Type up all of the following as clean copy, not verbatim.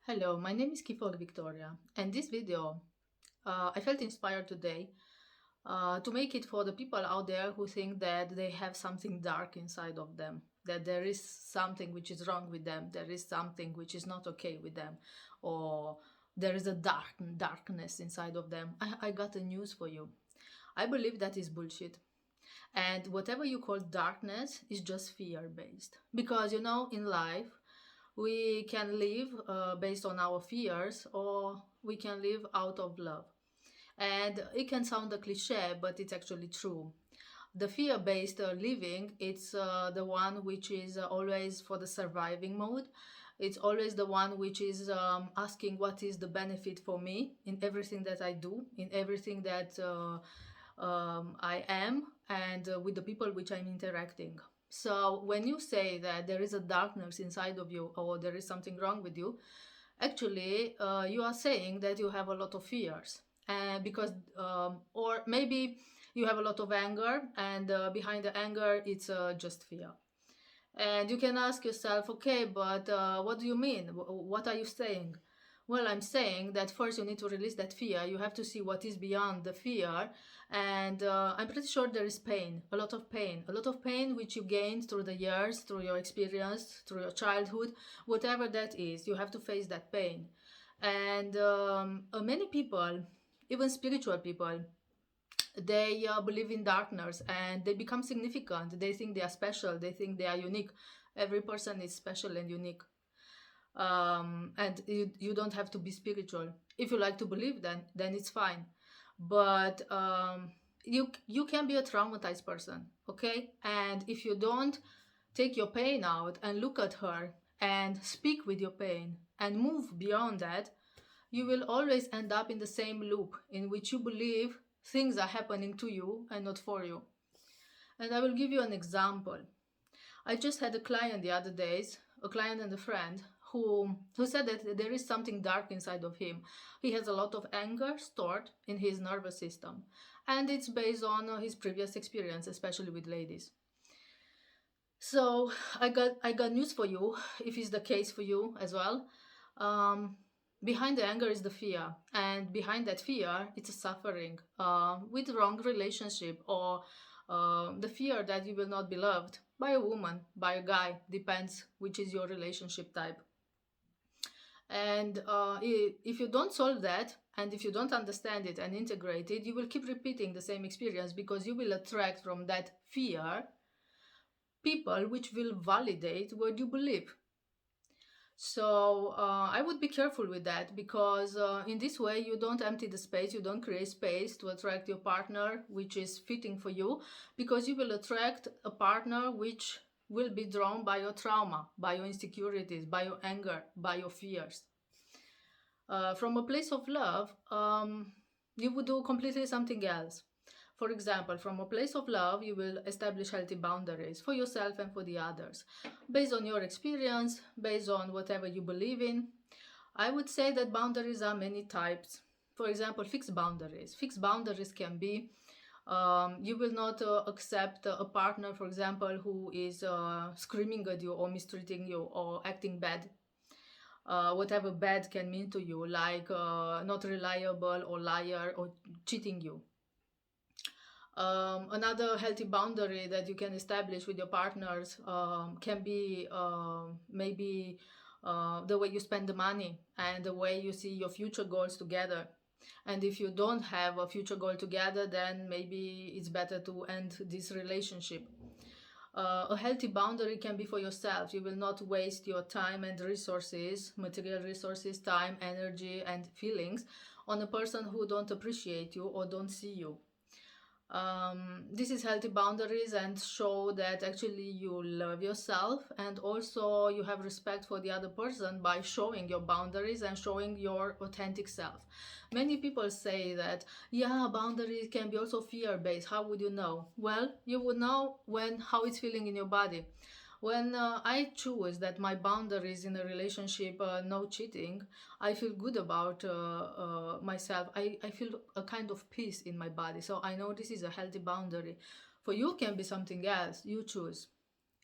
Hello, my name is Kifog Victoria, and this video I felt inspired today to make it for the people out there who think that they have something dark inside of them, that there is something which is wrong with them, there is something which is not okay with them, or there is a darkness inside of them. I got a news for you. I believe that is bullshit. And whatever you call darkness is just fear based. Because in life, we can live based on our fears, or we can live out of love. And it can sound a cliche, but it's actually true. The fear-based living, it's the one which is always for the surviving mode. It's always the one which is asking what is the benefit for me in everything that I do, in everything that I am, and with the people which I'm interacting. So when you say that there is a darkness inside of you, or there is something wrong with you, actually you are saying that you have a lot of fears, and because or maybe you have a lot of anger, and behind the anger it's just fear. And you can ask yourself, okay, but what do you mean? What are you saying? Well, I'm saying that first you need to release that fear. You have to see what is beyond the fear. And I'm pretty sure there is pain, a lot of pain, which you gained through the years, through your experience, through your childhood, whatever that is. You have to face that pain. And many people, even spiritual people, they believe in darkness, and they become significant. They think they are special, they think they are unique. Every person is special and unique. And you don't have to be spiritual. If you like to believe, then it's fine. But you can be a traumatized person, okay? And if you don't take your pain out and look at her and speak with your pain and move beyond that, you will always end up in the same loop in which you believe things are happening to you and not for you. And I will give you an example. I just had a client the other days, a client and a friend, who said that there is something dark inside of him. He has a lot of anger stored in his nervous system, and it's based on his previous experience, especially with ladies. So I got news for you, if it's the case for you as well. Behind the anger is the fear, and behind that fear it's a suffering with wrong relationship, or the fear that you will not be loved by a woman, by a guy, depends which is your relationship type. And if you don't solve that, and if you don't understand it and integrate it, you will keep repeating the same experience, because you will attract from that fear people which will validate what you believe. So I would be careful with that, because in this way you don't empty the space, you don't create space to attract your partner which is fitting for you, because you will attract a partner which will be drawn by your trauma, by your insecurities, by your anger, by your fears. From a place of love, you would do completely something else. For example, from a place of love, you will establish healthy boundaries for yourself and for the others, based on your experience, based on whatever you believe in. I would say that boundaries are many types. For example, fixed boundaries. Fixed boundaries can be you will not accept a partner, for example, who is screaming at you or mistreating you or acting bad. Whatever bad can mean to you, like not reliable or liar or cheating you. Another healthy boundary that you can establish with your partners can be maybe the way you spend the money and the way you see your future goals together. And if you don't have a future goal together, then maybe it's better to end this relationship. A healthy boundary can be for yourself. You will not waste your time and resources, material resources, time, energy, and feelings on a person who don't appreciate you or don't see you. This is healthy boundaries and show that actually you love yourself, and also you have respect for the other person by showing your boundaries and showing your authentic self. Many people say that, yeah, boundaries can be also fear-based. How would you know? Well, you would know when how it's feeling in your body. When I choose that my boundaries in a relationship, no cheating, I feel good about myself. I feel a kind of peace in my body. So I know this is a healthy boundary. For you can be something else. You choose.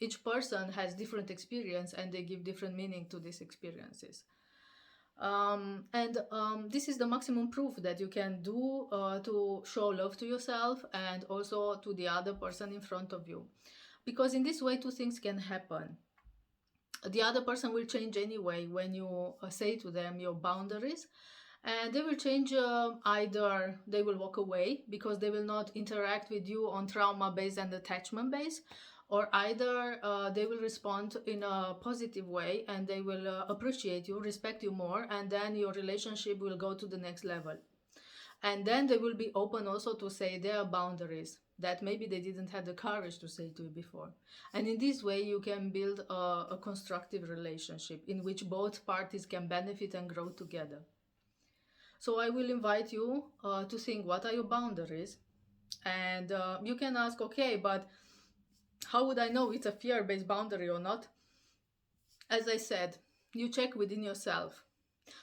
Each person has different experience, and they give different meaning to these experiences. And this is the maximum proof that you can do to show love to yourself and also to the other person in front of you. Because in this way, two things can happen. The other person will change anyway when you say to them your boundaries, and they will change. Either they will walk away because they will not interact with you on trauma based and attachment based, or either they will respond in a positive way and they will appreciate you, respect you more, and then your relationship will go to the next level. And then they will be open also to say their boundaries that maybe they didn't have the courage to say to you before. And in this way you can build a constructive relationship in which both parties can benefit and grow together. So I will invite you to think, what are your boundaries? And you can ask, okay, but how would I know it's a fear-based boundary or not? As I said, you check within yourself.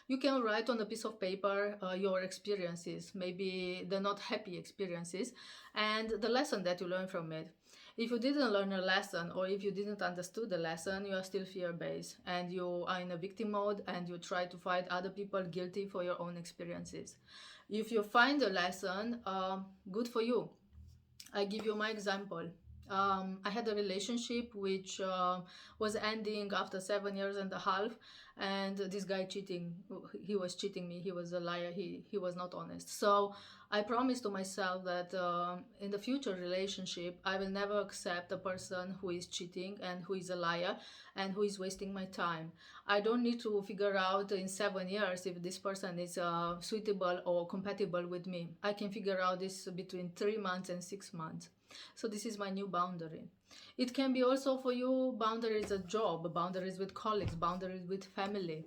You can write on a piece of paper your experiences, maybe the not happy experiences, and the lesson that you learn from it. If you didn't learn a lesson, or if you didn't understood the lesson, you are still fear-based and you are in a victim mode and you try to find other people guilty for your own experiences. If you find a lesson, good for you. I give you my example. I had a relationship which was ending after 7 years and a half, and this guy cheating. He was cheating me. He was a liar. He was not honest. So I promised to myself that in the future relationship, I will never accept a person who is cheating and who is a liar and who is wasting my time. I don't need to figure out in 7 years if this person is suitable or compatible with me. I can figure out this between 3 months and 6 months. So this is my new boundary. It can be also for you boundaries at job, boundaries with colleagues, boundaries with family.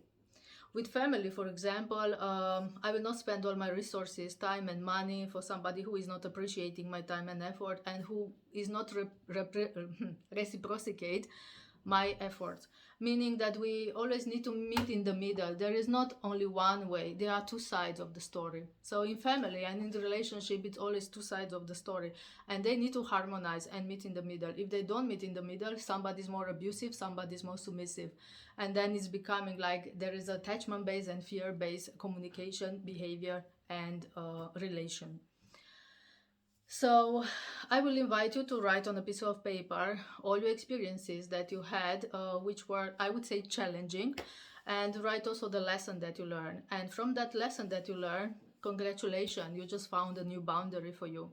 With family, for example, I will not spend all my resources, time and money for somebody who is not appreciating my time and effort and who is not reciprocate my efforts. Meaning that we always need to meet in the middle. There is not only one way, there are two sides of the story. So in family and in the relationship, it's always two sides of the story, and they need to harmonize and meet in the middle. If they don't meet in the middle, somebody's more abusive, somebody's more submissive, and then it's becoming like there is attachment based and fear based communication, behavior, and relation. So I will invite you to write on a piece of paper all your experiences that you had, which were, I would say, challenging, and write also the lesson that you learned. And from that lesson that you learned, congratulations, you just found a new boundary for you.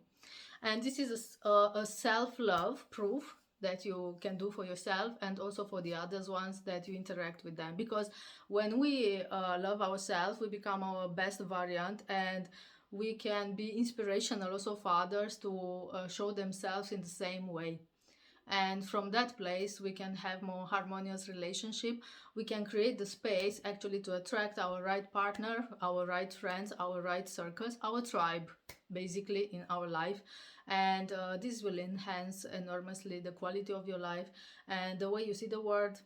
And this is a self-love proof that you can do for yourself and also for the others ones that you interact with them. Because when we love ourselves, we become our best variant, and we can be inspirational also for others to show themselves in the same way. And from that place we can have more harmonious relationship. We can create the space actually to attract our right partner, our right friends, our right circles, our tribe basically in our life. And this will enhance enormously the quality of your life and the way you see the world,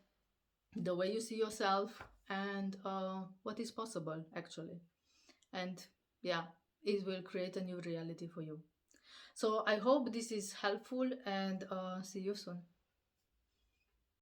the way you see yourself, and what is possible actually. And yeah, it will create a new reality for you. So I hope this is helpful, and see you soon.